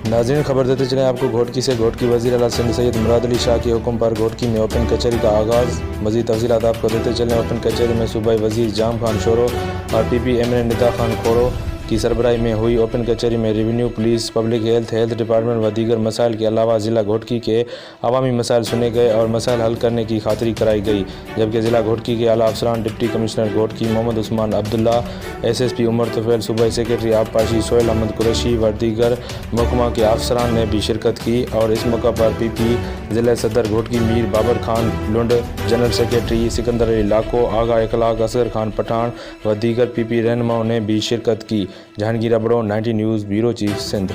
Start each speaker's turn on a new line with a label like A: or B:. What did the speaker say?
A: नाज़रीन, खबर देते चलें आपको घोटकी से। घोटकी वज़ीर आला सिंध सैयद मुराद अली शाह के हुक्म पर घोटकी में ओपन कचहरी का आगाज़। मज़ीद तफ़सीलात आपको देते चलें। ओपन कचहरी में सूबाई वज़ीर जाम खान शोरो और P M N Nida Khan Khoro की सरबराही में हुई ओपन कचहरी में revenue, police, public health department व दीगर मसाइल के अलावा ज़िला घोटकी के अवामी मसाइल सुने गए और मसाइल हल करने की खातरी कराई गई। जबकि ज़िला घोटकी के आला अफसरान, deputy commissioner Ghotki Mohammad Usman Abdullah, SSP Umar Tufail, सूबाई सेक्रेटरी आबपाशी सोहेल अहमद कुरैशी व दीगर महकमा के अफसरान ने भी शिरकत की। और इस मौका पर PP ज़िला सदर घोटकी मीर बाबर खान लुंड, जनरल सेक्रेटरी सिकंदर अली लाको, आगा इखलाक असगर खान पठान व दीगर PP रहनुमाओं ने भी शिरकत की। Jahangir Abro, 90 news, bureau chief, Sindh.